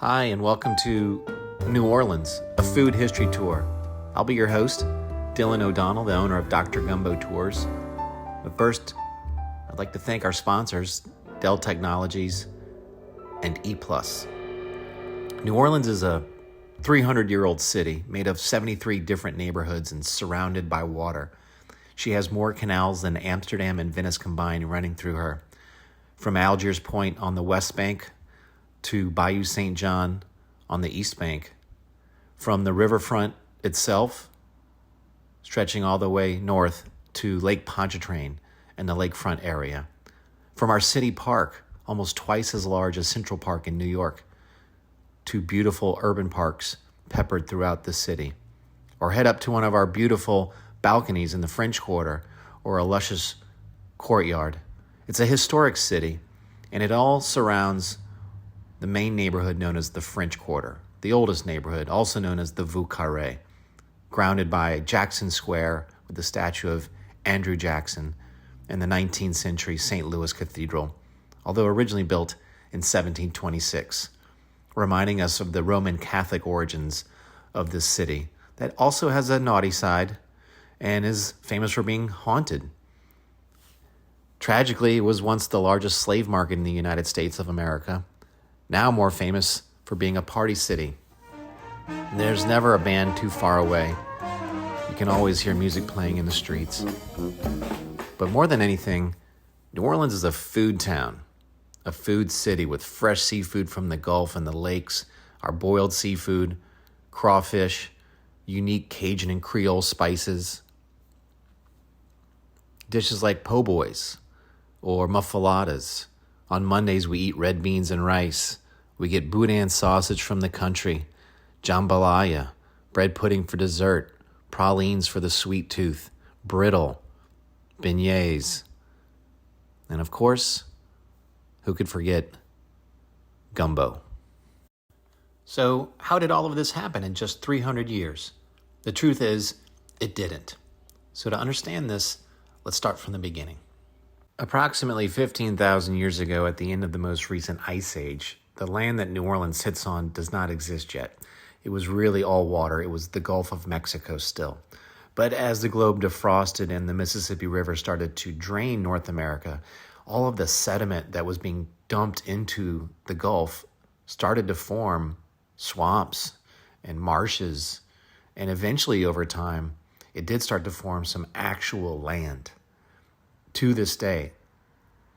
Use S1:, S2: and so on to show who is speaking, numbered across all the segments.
S1: Hi, and welcome to New Orleans, a food history tour. I'll be your host, Dylan O'Donnell, the owner of Dr. Gumbo Tours. But first, I'd like to thank our sponsors, Dell Technologies and ePlus. New Orleans is a 300-year-old city made of 73 different neighborhoods and surrounded by water. She has more canals than Amsterdam and Venice combined running through her. From Algiers Point on the west bank to Bayou St. John on the east bank, from the riverfront itself, stretching all the way north to Lake Pontchartrain and the lakefront area. From our city park, almost twice as large as Central Park in New York, to beautiful urban parks peppered throughout the city. Or head up to one of our beautiful balconies in the French Quarter or a luscious courtyard. It's a historic city, and it all surrounds the main neighborhood known as the French Quarter, the oldest neighborhood, also known as the Vieux Carré, grounded by Jackson Square with the statue of Andrew Jackson and the 19th century St. Louis Cathedral, although originally built in 1726, reminding us of the Roman Catholic origins of this city that also has a naughty side and is famous for being haunted. Tragically, it was once the largest slave market in the United States of America, now more famous for being a party city. There's never a band too far away. You can always hear music playing in the streets. But more than anything, New Orleans is a food town, a food city with fresh seafood from the Gulf and the lakes, our boiled seafood, crawfish, unique Cajun and Creole spices, dishes like po' boys or muffaladas. On Mondays, we eat red beans and rice. We get boudin sausage from the country, jambalaya, bread pudding for dessert, pralines for the sweet tooth, brittle, beignets, and of course, who could forget gumbo? So how did all of this happen in just 300 years? The truth is, it didn't. So to understand this, let's start from the beginning. Approximately 15,000 years ago, at the end of the most recent ice age, the land that New Orleans sits on does not exist yet. It was really all water. It was the Gulf of Mexico still. But as the globe defrosted and the Mississippi River started to drain North America, all of the sediment that was being dumped into the Gulf started to form swamps and marshes. And eventually, over time, it did start to form some actual land. To this day,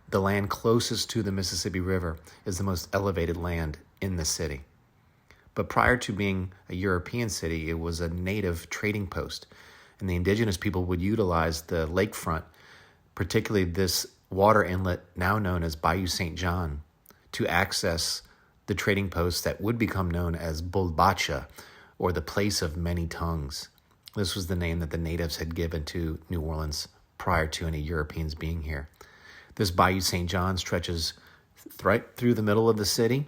S1: the land closest to the Mississippi River is the most elevated land in the city. But prior to being a European city, it was a native trading post, and the indigenous people would utilize the lakefront, particularly this water inlet now known as Bayou St. John, to access the trading posts that would become known as Bulbacha, or the place of many tongues. This was the name that the natives had given to New Orleans prior to any Europeans being here. This Bayou St. John stretches right through the middle of the city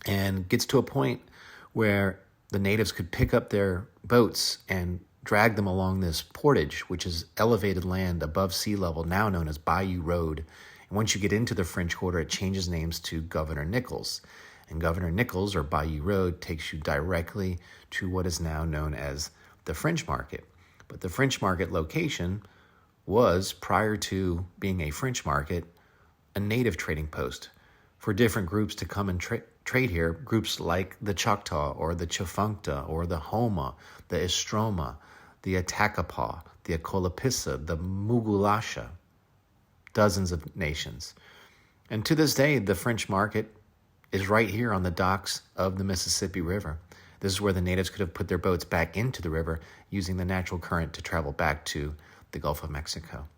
S1: and gets to a point where the natives could pick up their boats and drag them along this portage, which is elevated land above sea level, now known as Bayou Road. And once you get into the French Quarter, it changes names to Governor Nichols. And Governor Nichols, or Bayou Road, takes you directly to what is now known as the French Market. But the French Market location was, prior to being a French market, a native trading post for different groups to come and trade here, groups like the Choctaw or the Chifuncta or the Homa, the Istroma, the Attakapaw, the Acolapissa, the Mugulasha, dozens of nations. And to this day, the French market is right here on the docks of the Mississippi River. This is where the natives could have put their boats back into the river using the natural current to travel back to the Gulf of Mexico.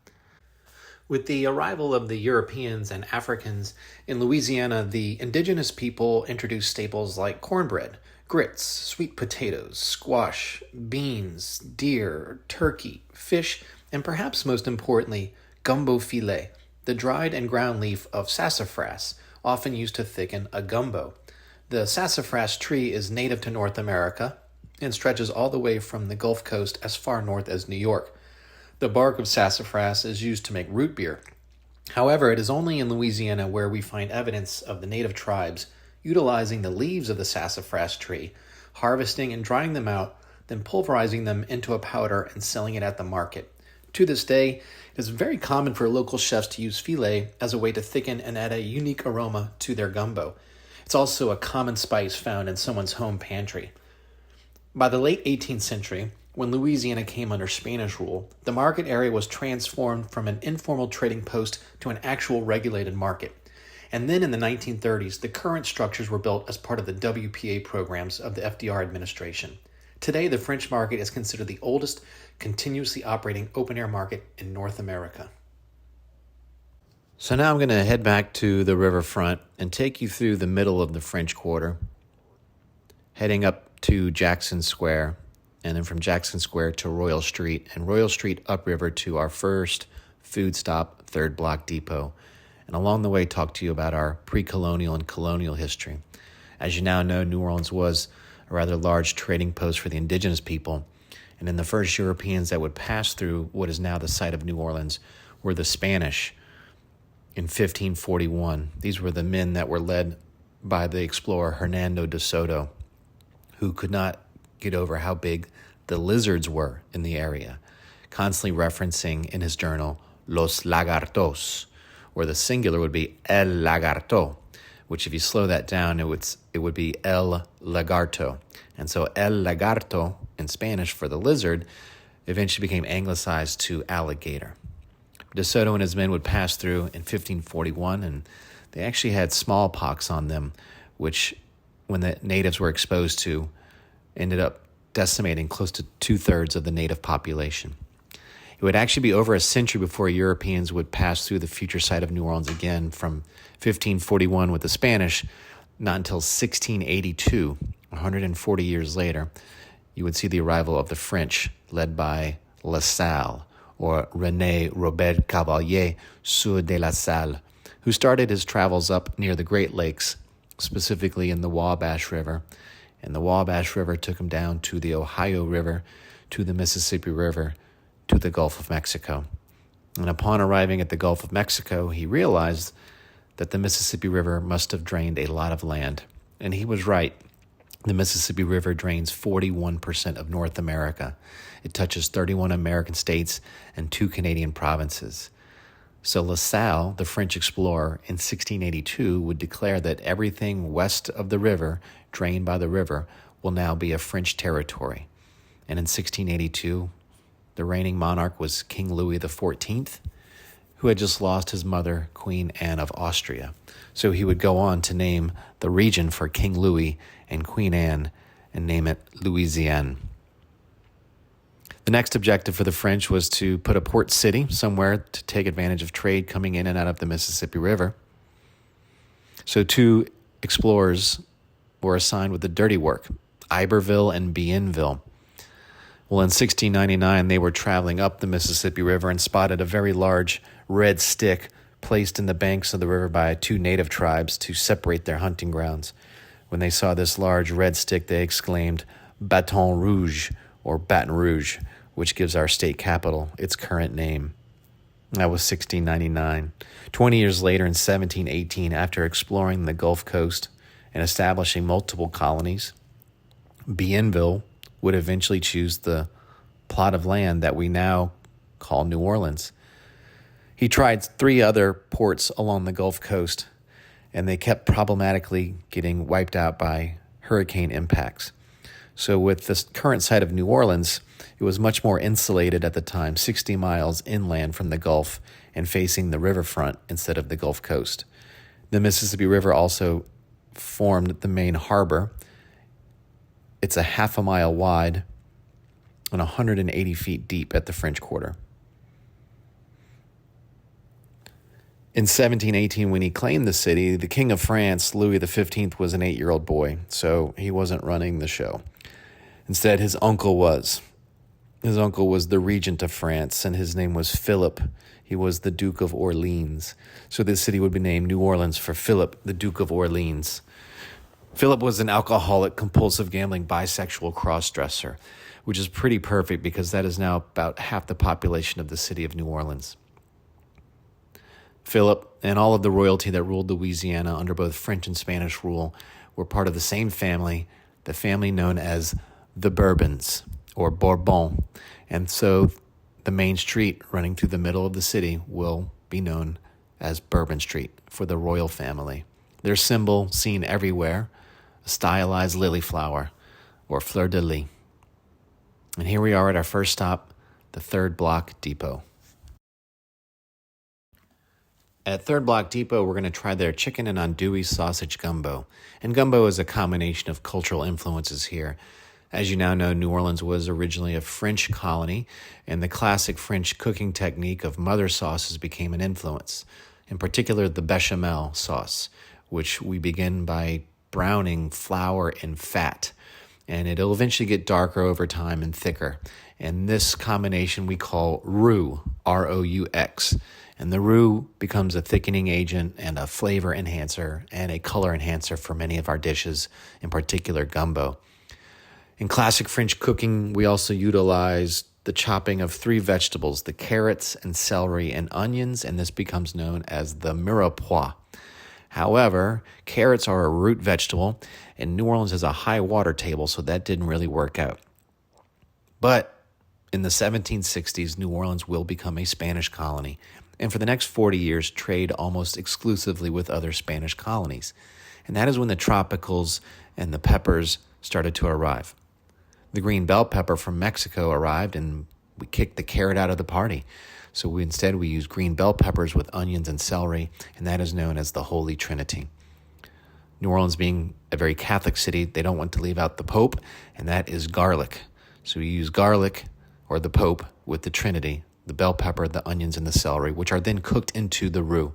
S1: With the arrival of the Europeans and Africans in Louisiana, the indigenous people introduced staples like cornbread, grits, sweet potatoes, squash, beans, deer, turkey, fish, and perhaps most importantly, gumbo filet, the dried and ground leaf of sassafras, often used to thicken a gumbo. The sassafras tree is native to North America and stretches all the way from the Gulf Coast as far north as New York. The bark of sassafras is used to make root beer. However, it is only in Louisiana where we find evidence of the native tribes utilizing the leaves of the sassafras tree, harvesting and drying them out, then pulverizing them into a powder and selling it at the market. To this day, it is very common for local chefs to use filet as a way to thicken and add a unique aroma to their gumbo. It's also a common spice found in someone's home pantry. By the late 18th century, when Louisiana came under Spanish rule, the market area was transformed from an informal trading post to an actual regulated market. And then in the 1930s, the current structures were built as part of the WPA programs of the FDR administration. Today, the French market is considered the oldest continuously operating open-air market in North America. So now I'm going to head back to the riverfront and take you through the middle of the French Quarter, heading up to Jackson Square, and then from Jackson Square to Royal Street, and Royal Street upriver to our first food stop, Third Block Depot. And along the way, talk to you about our pre-colonial and colonial history. As you now know, New Orleans was a rather large trading post for the indigenous people, and then the first Europeans that would pass through what is now the site of New Orleans were the Spanish in 1541. These were the men that were led by the explorer Hernando de Soto, who could not get over how big the lizards were in the area, constantly referencing in his journal Los Lagartos, where the singular would be El Lagarto, which if you slow that down, it would be El Lagarto. And so El Lagarto in Spanish for the lizard eventually became anglicized to alligator. De Soto and his men would pass through in 1541, and they actually had smallpox on them, which when the natives were exposed to, ended up decimating close to 2/3 of the native population. It would actually be over a century before Europeans would pass through the future site of New Orleans again from 1541 with the Spanish, not until 1682, 140 years later, you would see the arrival of the French, led by La Salle, or René Robert Cavalier Sieur de la Salle, who started his travels up near the Great Lakes, specifically in the Wabash River. And the Wabash River took him down to the Ohio River, to the Mississippi River, to the Gulf of Mexico. And upon arriving at the Gulf of Mexico, he realized that the Mississippi River must have drained a lot of land. And he was right. The Mississippi River drains 41% of North America. It touches 31 American states and 2 Canadian provinces. So La Salle, the French explorer, in 1682 would declare that everything west of the river, drained by the river, will now be a French territory. And in 1682, the reigning monarch was King Louis XIV, who had just lost his mother, Queen Anne of Austria. So he would go on to name the region for King Louis and Queen Anne and name it Louisiane. The next objective for the French was to put a port city somewhere to take advantage of trade coming in and out of the Mississippi River. So 2 explorers were assigned with the dirty work, Iberville and Bienville. Well, in 1699, they were traveling up the Mississippi River and spotted a very large red stick placed in the banks of the river by 2 native tribes to separate their hunting grounds. When they saw this large red stick, they exclaimed, Baton Rouge, or Baton Rouge, which gives our state capital its current name. That was 1699. 20 years later, in 1718, after exploring the Gulf Coast and establishing multiple colonies, Bienville would eventually choose the plot of land that we now call New Orleans. He tried 3 other ports along the Gulf Coast, and they kept problematically getting wiped out by hurricane impacts. So with the current site of New Orleans, it was much more insulated at the time, 60 miles inland from the Gulf and facing the riverfront instead of the Gulf Coast. The Mississippi River also formed the main harbor. It's a half a mile wide and 180 feet deep at the French Quarter. In 1718, when he claimed the city, the King of France, Louis XV, was an 8-year-old boy, so he wasn't running the show. Instead, his uncle was. His uncle was the regent of France, and his name was Philip. He was the Duke of Orleans. So this city would be named New Orleans for Philip, the Duke of Orleans. Philip was an alcoholic, compulsive gambling, bisexual cross-dresser, which is pretty perfect because that is now about half the population of the city of New Orleans. Philip and all of the royalty that ruled Louisiana under both French and Spanish rule were part of the same family, the family known as the Bourbons or Bourbon. And so the main street running through the middle of the city will be known as Bourbon Street for the royal family. Their symbol, seen everywhere, a stylized lily flower or fleur de lis. And here we are at our first stop, the Third Block Depot. At Third Block Depot, we're going to try their chicken and andouille sausage gumbo. And gumbo is a combination of cultural influences here. As you now know, New Orleans was originally a French colony, and the classic French cooking technique of mother sauces became an influence. In particular, the bechamel sauce, which we begin by browning flour in fat. And it'll eventually get darker over time and thicker. And this combination we call roux, R-O-U-X. And the roux becomes a thickening agent and a flavor enhancer and a color enhancer for many of our dishes, in particular gumbo. In classic French cooking, we also utilize the chopping of 3 vegetables, the carrots and celery and onions, and this becomes known as the mirepoix. However, carrots are a root vegetable, and New Orleans has a high water table, so that didn't really work out. But in the 1760s, New Orleans will become a Spanish colony, and for the next 40 years, trade almost exclusively with other Spanish colonies. And that is when the tropicals and the peppers started to arrive. The green bell pepper from Mexico arrived, and we kicked the carrot out of the party. So instead we use green bell peppers with onions and celery, and that is known as the Holy Trinity. New Orleans being a very Catholic city, they don't want to leave out the Pope, and that is garlic. So we use garlic, or the Pope, with the Trinity, the bell pepper, the onions, and the celery, which are then cooked into the roux.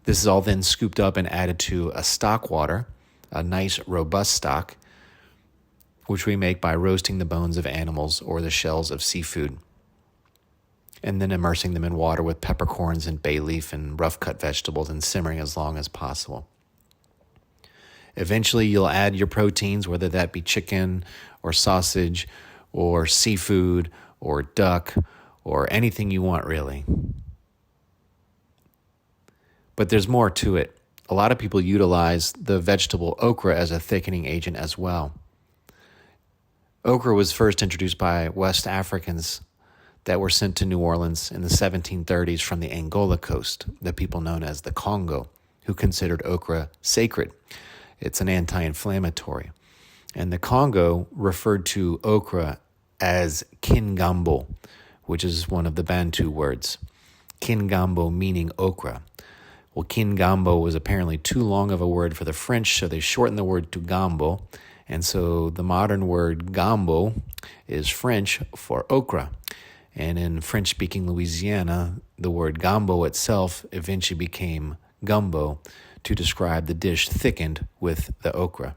S1: This is all then scooped up and added to a stock water, a nice robust stock, which we make by roasting the bones of animals or the shells of seafood, and then immersing them in water with peppercorns and bay leaf and rough-cut vegetables and simmering as long as possible. Eventually, you'll add your proteins, whether that be chicken or sausage or seafood or duck or anything you want, really. But there's more to it. A lot of people utilize the vegetable okra as a thickening agent as well. Okra was first introduced by West Africans that were sent to New Orleans in the 1730s from the Angola coast, the people known as the Congo, who considered okra sacred. It's an anti-inflammatory. And the Congo referred to okra as kingambo, which is one of the Bantu words. Kingambo meaning okra. Well, kingambo was apparently too long of a word for the French, so they shortened the word to gambo. And so the modern word gambo is French for okra. And in French-speaking Louisiana, the word gambo itself eventually became gumbo to describe the dish thickened with the okra.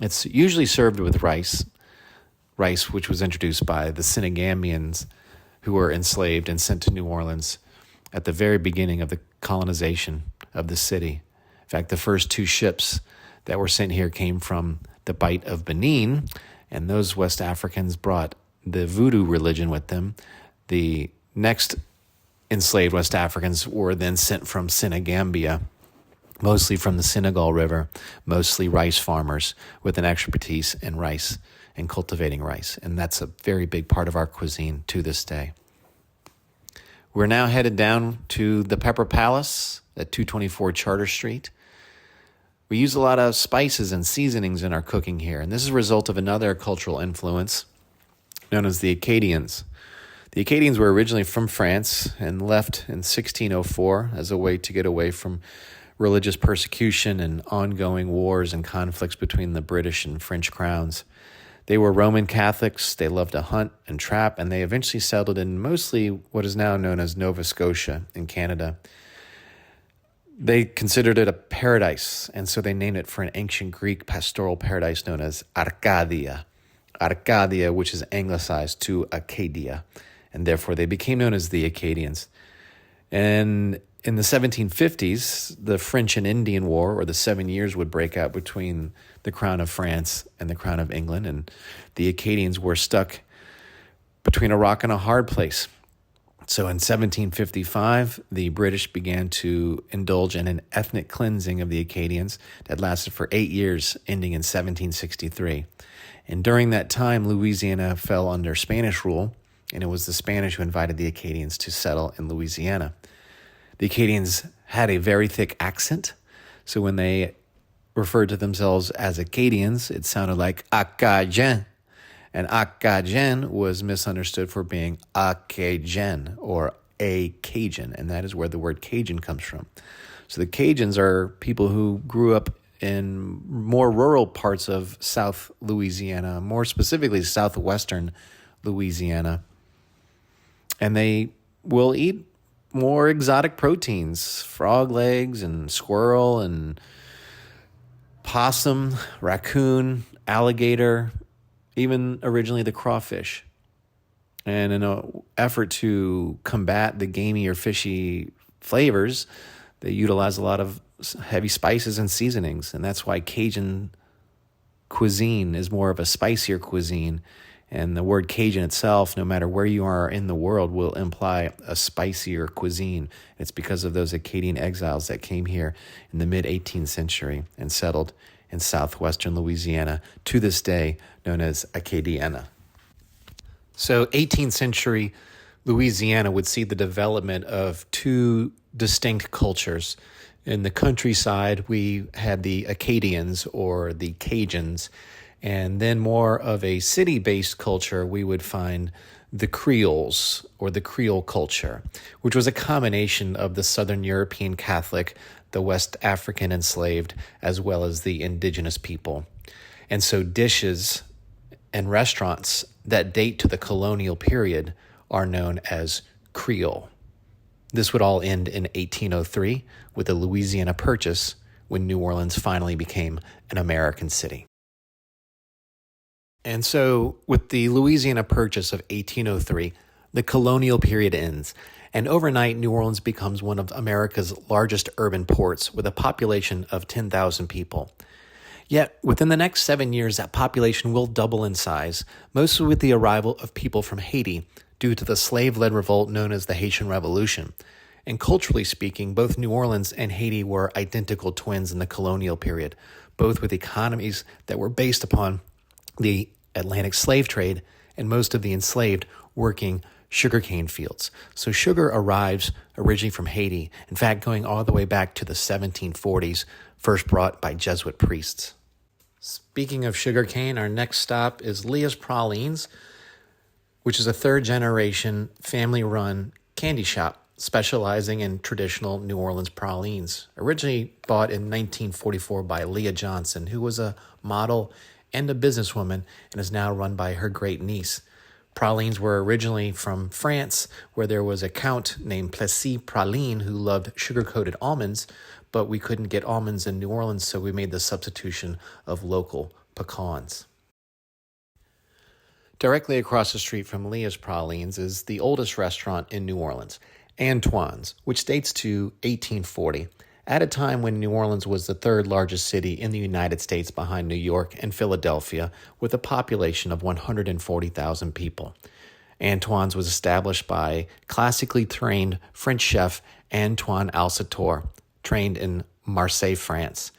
S1: It's usually served with rice which was introduced by the Senegambians who were enslaved and sent to New Orleans at the very beginning of the colonization of the city. In fact, the first 2 ships that were sent here came from the Bight of Benin, and those West Africans brought the voodoo religion with them. The next enslaved West Africans were then sent from Senegambia, mostly from the Senegal River, mostly rice farmers with an expertise in rice and cultivating rice. And that's a very big part of our cuisine to this day. We're now headed down to the Pepper Palace at 224 Charter Street. We use a lot of spices and seasonings in our cooking here, and this is a result of another cultural influence known as the Acadians. The Acadians were originally from France and left in 1604 as a way to get away from religious persecution and ongoing wars and conflicts between the British and French crowns. They were Roman Catholics, they loved to hunt and trap, and they eventually settled in mostly what is now known as Nova Scotia in Canada. They considered it a paradise, and so they named it for an ancient Greek pastoral paradise known as Arcadia. Arcadia, which is anglicized to Acadia, and therefore they became known as the Acadians. And in the 1750s, the French and Indian War, or the 7 Years, would break out between the Crown of France and the Crown of England, and the Acadians were stuck between a rock and a hard place. So in 1755, the British began to indulge in an ethnic cleansing of the Acadians that lasted for 8 years, ending in 1763. And during that time, Louisiana fell under Spanish rule, and it was the Spanish who invited the Acadians to settle in Louisiana. The Acadians had a very thick accent, so when they referred to themselves as Acadians, it sounded like Acadian. And Acadian was misunderstood for being Acadian or a Cajun, and that is where the word Cajun comes from. So the Cajuns are people who grew up in more rural parts of South Louisiana, more specifically southwestern Louisiana, and they will eat more exotic proteins, frog legs and squirrel and possum, raccoon, alligator, even originally the crawfish. And in an effort to combat the gamey or fishy flavors, they utilize a lot of heavy spices and seasonings. And that's why Cajun cuisine is more of a spicier cuisine. And the word Cajun itself, no matter where you are in the world, will imply a spicier cuisine. It's because of those Acadian exiles that came here in the mid-18th century and settled in southwestern Louisiana, to this day known as Acadiana. So 18th century Louisiana would see the development of two distinct cultures. In the countryside, we had the Acadians or the Cajuns, and then more of a city-based culture, we would find the Creoles or the Creole culture, which was a combination of the Southern European Catholic, the West African enslaved, as well as the indigenous people. And so dishes and restaurants that date to the colonial period are known as Creole. This would all end in 1803 with the Louisiana Purchase, when New Orleans finally became an American city. And so with the Louisiana Purchase of 1803, the colonial period ends, and overnight New Orleans becomes one of America's largest urban ports with a population of 10,000 people. Yet within the next 7 years, that population will double in size, mostly with the arrival of people from Haiti due to the slave-led revolt known as the Haitian Revolution. And culturally speaking, both New Orleans and Haiti were identical twins in the colonial period, both with economies that were based upon the Atlantic slave trade and most of the enslaved working sugarcane fields. So sugar arrives originally from Haiti, in fact, going all the way back to the 1740s, first brought by Jesuit priests. Speaking of sugarcane, our next stop is Leah's Pralines, which is a third-generation family-run candy shop specializing in traditional New Orleans pralines. Originally bought in 1944 by Leah Johnson, who was a model and a businesswoman and is now run by her great niece. Pralines were originally from France, where there was a count named Plessis Praline who loved sugar-coated almonds, but we couldn't get almonds in New Orleans, so we made the substitution of local pecans. Directly across the street from Leah's Pralines is the oldest restaurant in New Orleans, Antoine's, which dates to 1840, at a time when New Orleans was the third largest city in the United States behind New York and Philadelphia, with a population of 140,000 people. Antoine's was established by classically trained French chef Antoine Alsator, trained in Marseille, France.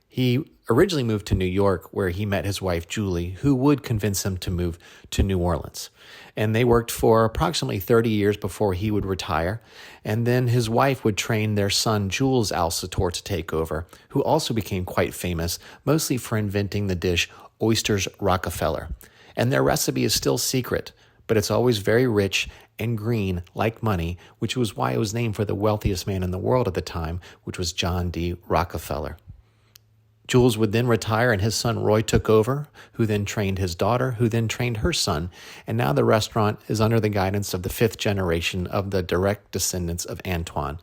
S1: He originally moved to New York, where he met his wife, Julie, who would convince him to move to New Orleans. And they worked for approximately 30 years before he would retire. And then his wife would train their son, Jules Alsator, to take over, who also became quite famous, mostly for inventing the dish Oysters Rockefeller. And their recipe is still secret, but it's always very rich and green, like money, which was why it was named for the wealthiest man in the world at the time, which was John D. Rockefeller. Jules would then retire, and his son Roy took over, who then trained his daughter, who then trained her son, and now the restaurant is under the guidance of the fifth generation of the direct descendants of Antoine,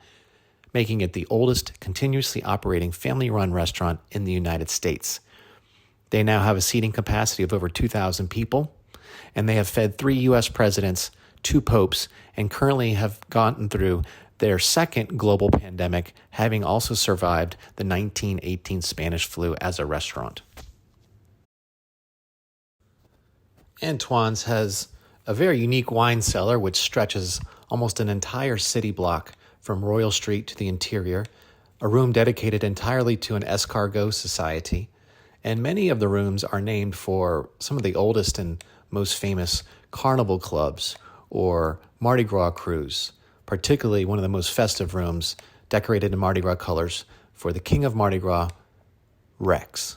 S1: making it the oldest continuously operating family-run restaurant in the United States. They now have a seating capacity of over 2,000 people, and they have fed 3 U.S. presidents, 2 popes, and currently have gotten through their second global pandemic, having also survived the 1918 Spanish flu as a restaurant. Antoine's has a very unique wine cellar which stretches almost an entire city block from Royal Street to the interior, a room dedicated entirely to an escargot society, and many of the rooms are named for some of the oldest and most famous carnival clubs or Mardi Gras crews, particularly one of the most festive rooms decorated in Mardi Gras colors for the King of Mardi Gras, Rex.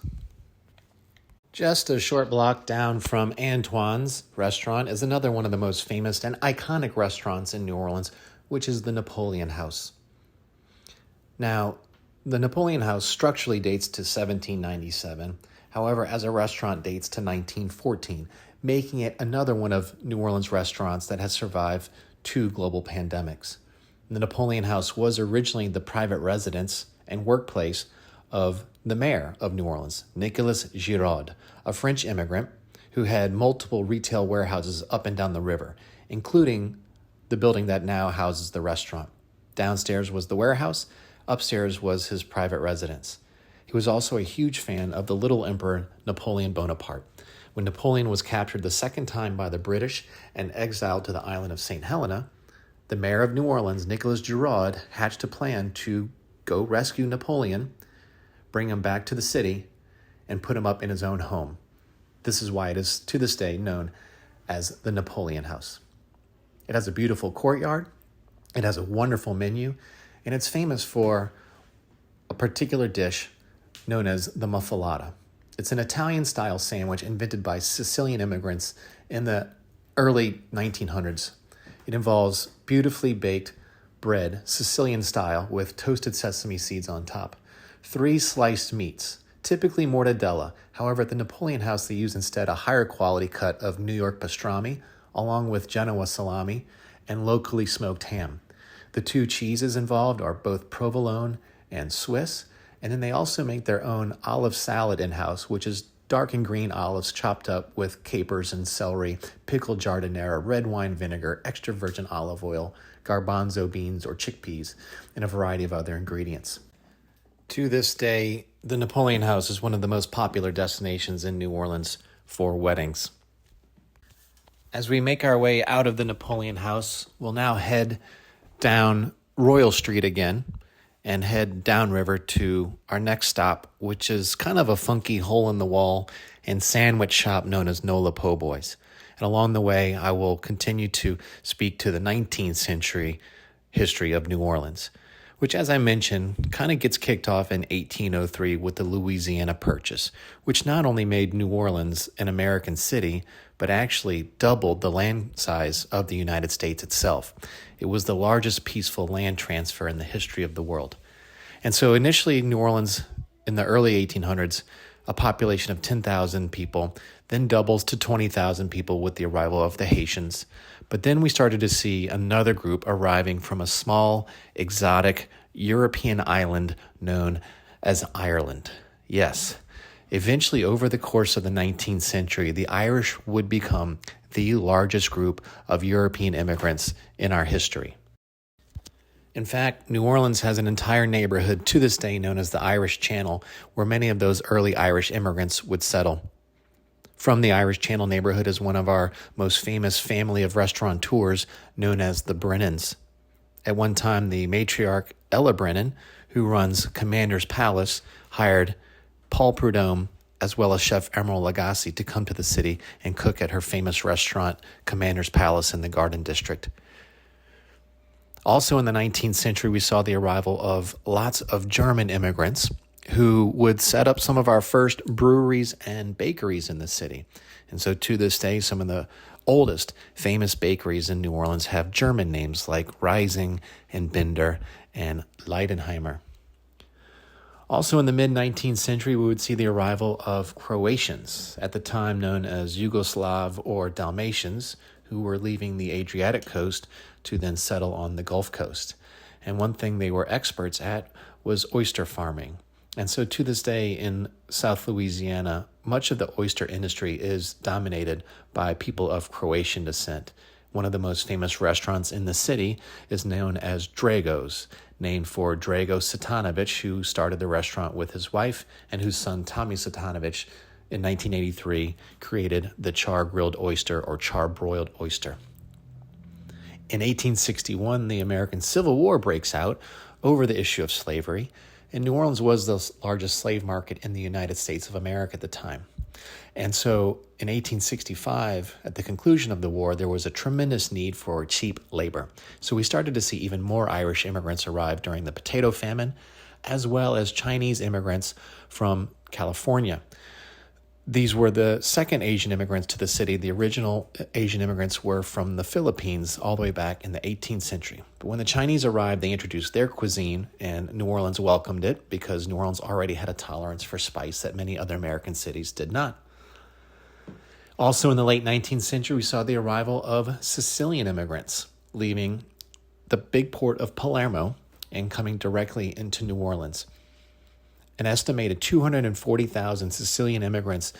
S1: Just a short block down from Antoine's restaurant is another one of the most famous and iconic restaurants in New Orleans, which is the Napoleon House. Now, the Napoleon House structurally dates to 1797. However, as a restaurant dates to 1914, making it another one of New Orleans' restaurants that has survived 2 global pandemics. The Napoleon House was originally the private residence and workplace of the mayor of New Orleans, Nicolas Giraud, a French immigrant who had multiple retail warehouses up and down the river, including the building that now houses the restaurant. Downstairs was the warehouse, upstairs was his private residence. He was also a huge fan of the Little Emperor Napoleon Bonaparte. When Napoleon was captured the second time by the British and exiled to the island of St. Helena, the mayor of New Orleans, Nicolas Giraud, hatched a plan to go rescue Napoleon, bring him back to the city, and put him up in his own home. This is why it is, to this day, known as the Napoleon House. It has a beautiful courtyard, it has a wonderful menu, and it's famous for a particular dish known as the muffalata. It's an Italian-style sandwich invented by Sicilian immigrants in the early 1900s. It involves beautifully baked bread, Sicilian-style, with toasted sesame seeds on top. 3 sliced meats, typically mortadella. However, at the Napoleon House, they use instead a higher quality cut of New York pastrami, along with Genoa salami and locally smoked ham. The 2 cheeses involved are both provolone and Swiss, and then they also make their own olive salad in-house, which is dark and green olives chopped up with capers and celery, pickled jardinera, red wine vinegar, extra virgin olive oil, garbanzo beans or chickpeas, and a variety of other ingredients. To this day, the Napoleon House is one of the most popular destinations in New Orleans for weddings. As we make our way out of the Napoleon House, we'll now head down Royal Street again and head downriver to our next stop, which is kind of a funky hole-in-the-wall and sandwich shop known as Nola Po' Boys. And along the way, I will continue to speak to the 19th century history of New Orleans, which, as I mentioned, kind of gets kicked off in 1803 with the Louisiana Purchase, which not only made New Orleans an American city, but actually doubled the land size of the United States itself. It was the largest peaceful land transfer in the history of the world. And so initially, New Orleans, in the early 1800s, a population of 10,000 people, then doubles to 20,000 people with the arrival of the Haitians. But then we started to see another group arriving from a small, exotic European island known as Ireland. Yes, eventually over the course of the 19th century, the Irish would become the largest group of European immigrants in our history. In fact, New Orleans has an entire neighborhood to this day known as the Irish Channel, where many of those early Irish immigrants would settle. From the Irish Channel neighborhood is one of our most famous family of restaurateurs known as the Brennans. At one time, the matriarch Ella Brennan, who runs Commander's Palace, hired Paul Prudhomme as well as Chef Emeril Lagasse to come to the city and cook at her famous restaurant, Commander's Palace in the Garden District. Also in the 19th century, we saw the arrival of lots of German immigrants who would set up some of our first breweries and bakeries in the city. And so to this day, some of the oldest famous bakeries in New Orleans have German names like Rising and Binder and Leidenheimer. Also in the mid-19th century, we would see the arrival of Croatians, at the time known as Yugoslav or Dalmatians, who were leaving the Adriatic coast to then settle on the Gulf Coast. And one thing they were experts at was oyster farming. And so to this day in South Louisiana, much of the oyster industry is dominated by people of Croatian descent. One of the most famous restaurants in the city is known as Drago's, named for Drago Satanovich, who started the restaurant with his wife and whose son Tommy Satanovich in 1983 created the char-grilled oyster or char-broiled oyster. In 1861, the American Civil War breaks out over the issue of slavery, and New Orleans was the largest slave market in the United States of America at the time. And so in 1865, at the conclusion of the war, there was a tremendous need for cheap labor. So we started to see even more Irish immigrants arrive during the potato famine, as well as Chinese immigrants from California. These were the second Asian immigrants to the city. The original Asian immigrants were from the Philippines all the way back in the 18th century. But when the Chinese arrived, they introduced their cuisine, and New Orleans welcomed it because New Orleans already had a tolerance for spice that many other American cities did not. Also in the late 19th century, we saw the arrival of Sicilian immigrants leaving the big port of Palermo and coming directly into New Orleans. An estimated 240,000 Sicilian immigrants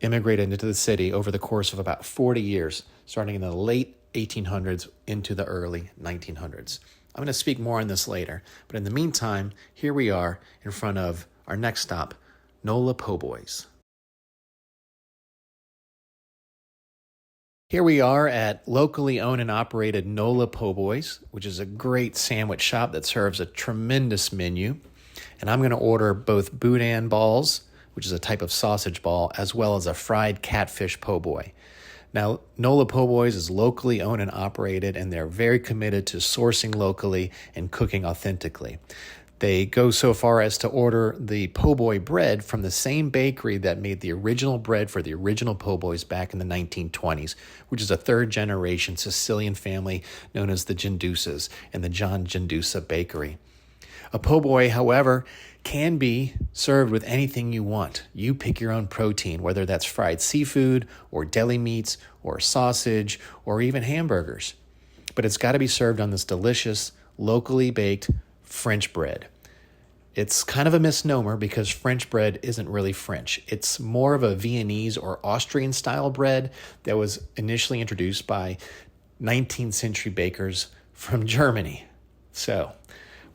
S1: immigrated into the city over the course of about 40 years, starting in the late 1800s into the early 1900s. I'm going to speak more on this later, but in the meantime, here we are in front of our next stop, Nola Po' Boys. Here we are at locally owned and operated Nola Po' Boys, which is a great sandwich shop that serves a tremendous menu. And I'm going to order both boudin balls, which is a type of sausage ball, as well as a fried catfish po' boy. Now, Nola Po' Boys is locally owned and operated, and they're very committed to sourcing locally and cooking authentically. They go so far as to order the po' boy bread from the same bakery that made the original bread for the original po' boys back in the 1920s, which is a third-generation Sicilian family known as the Gendusas and the John Gendusa Bakery. A po' boy, however, can be served with anything you want. You pick your own protein, whether that's fried seafood or deli meats or sausage or even hamburgers. But it's got to be served on this delicious, locally baked French bread. It's kind of a misnomer because French bread isn't really French. It's more of a Viennese or Austrian style bread that was initially introduced by 19th century bakers from Germany. So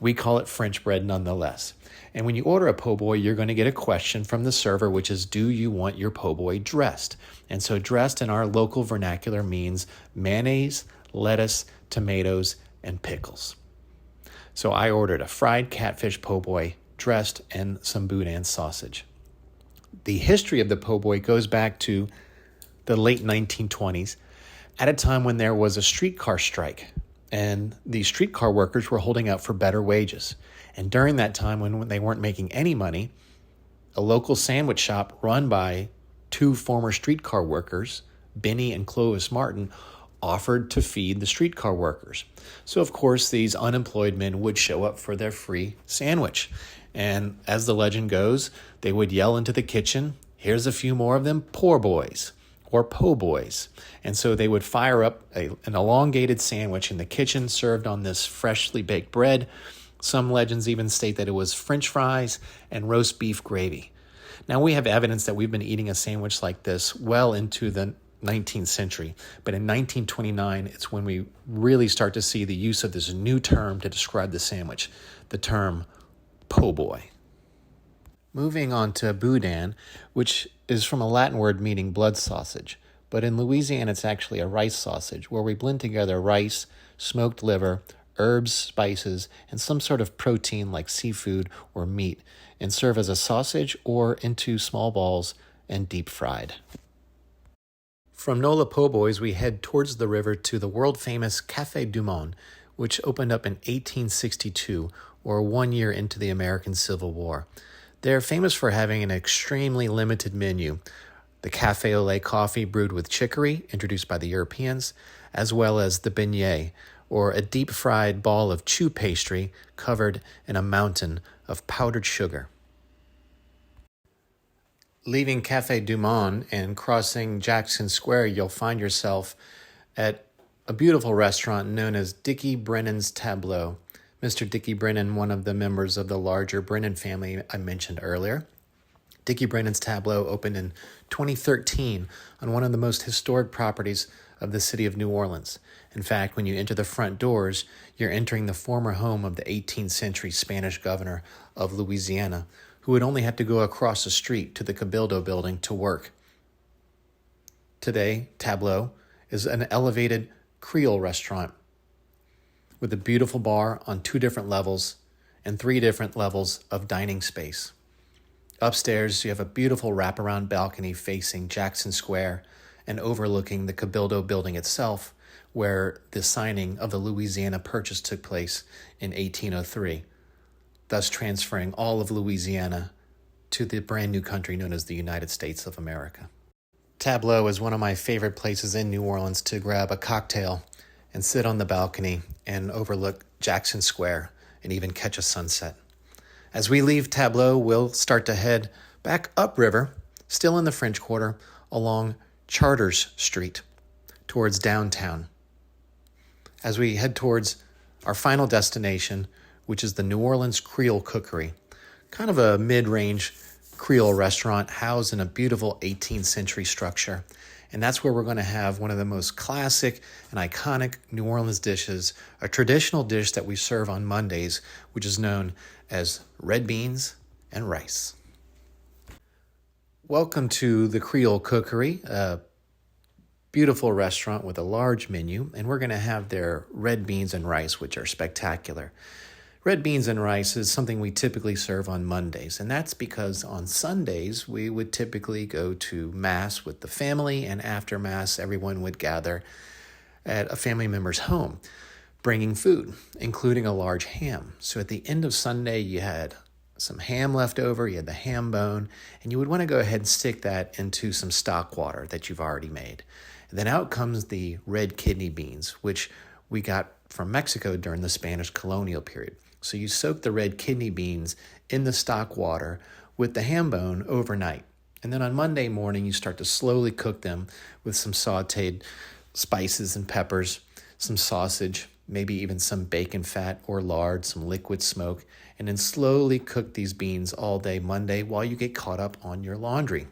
S1: we call it French bread nonetheless. And when you order a po' boy, you're going to get a question from the server, which is, do you want your po' boy dressed? And so dressed in our local vernacular means mayonnaise, lettuce, tomatoes, and pickles. So I ordered a fried catfish po' boy dressed in some boudin sausage. The history of the po' boy goes back to the late 1920s, at a time when there was a streetcar strike, and the streetcar workers were holding out for better wages. And during that time, when they weren't making any money, a local sandwich shop run by two former streetcar workers, Benny and Clovis Martin, offered to feed the streetcar workers. So, of course, these unemployed men would show up for their free sandwich. And as the legend goes, they would yell into the kitchen, "Here's a few more of them poor boys," or po' boys. And so they would fire up an elongated sandwich in the kitchen served on this freshly baked bread. Some legends even state that it was French fries and roast beef gravy. Now, we have evidence that we've been eating a sandwich like this well into the 19th century, but in 1929, it's when we really start to see the use of this new term to describe the sandwich, the term po' boy. Moving on to boudin, which is from a Latin word meaning blood sausage, but in Louisiana, it's actually a rice sausage, where we blend together rice, smoked liver, herbs, spices, and some sort of protein like seafood or meat, and serve as a sausage or into small balls and deep fried. From Nola Po' Boys, we head towards the river to the world-famous Café du Monde, which opened up in 1862, or 1 year into the American Civil War. They're famous for having an extremely limited menu. The Café au lait coffee brewed with chicory, introduced by the Europeans, as well as the beignet, or a deep-fried ball of chew pastry covered in a mountain of powdered sugar. Leaving Café du Monde and crossing Jackson Square, you'll find yourself at a beautiful restaurant known as Dickie Brennan's Tableau. Mr. Dickie Brennan, one of the members of the larger Brennan family I mentioned earlier. Dickie Brennan's Tableau opened in 2013 on one of the most historic properties of the city of New Orleans. In fact, when you enter the front doors, you're entering the former home of the 18th century Spanish governor of Louisiana, who would only have to go across the street to the Cabildo building to work. Today, Tableau is an elevated Creole restaurant with a beautiful bar on 2 different levels and 3 different levels of dining space. Upstairs, you have a beautiful wraparound balcony facing Jackson Square and overlooking the Cabildo building itself, where the signing of the Louisiana Purchase took place in 1803, thus transferring all of Louisiana to the brand new country known as the United States of America. Tableau is one of my favorite places in New Orleans to grab a cocktail and sit on the balcony and overlook Jackson Square and even catch a sunset. As we leave Tableau, we'll start to head back upriver, still in the French Quarter, along Charters Street towards downtown. As we head towards our final destination, which is the New Orleans Creole Cookery, kind of a mid-range Creole restaurant housed in a beautiful 18th century structure. And that's where we're going to have one of the most classic and iconic New Orleans dishes, a traditional dish that we serve on Mondays, which is known as red beans and rice. Welcome to the Creole Cookery, a beautiful restaurant with a large menu, and we're going to have their red beans and rice, which are spectacular. Red beans and rice is something we typically serve on Mondays, and that's because on Sundays we would typically go to Mass with the family, and after Mass everyone would gather at a family member's home, bringing food, including a large ham. So at the end of Sunday you had some ham left over, you had the ham bone, and you would want to go ahead and stick that into some stock water that you've already made. And then out comes the red kidney beans, which we got from Mexico during the Spanish colonial period. So you soak the red kidney beans in the stock water with the ham bone overnight. And then on Monday morning, you start to slowly cook them with some sauteed spices and peppers, some sausage, maybe even some bacon fat or lard, some liquid smoke, and then slowly cook these beans all day Monday while you get caught up on your laundry.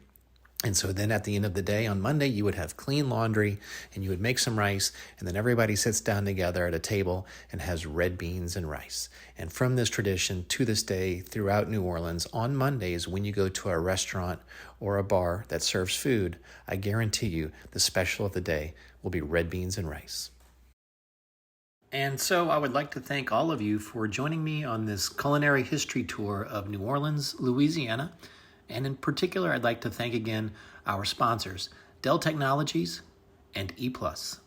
S1: And so then at the end of the day on Monday, you would have clean laundry and you would make some rice, and then everybody sits down together at a table and has red beans and rice. And from this tradition to this day throughout New Orleans, on Mondays when you go to a restaurant or a bar that serves food, I guarantee you the special of the day will be red beans and rice. And so I would like to thank all of you for joining me on this culinary history tour of New Orleans, Louisiana. And in particular, I'd like to thank again our sponsors, Dell Technologies and ePlus.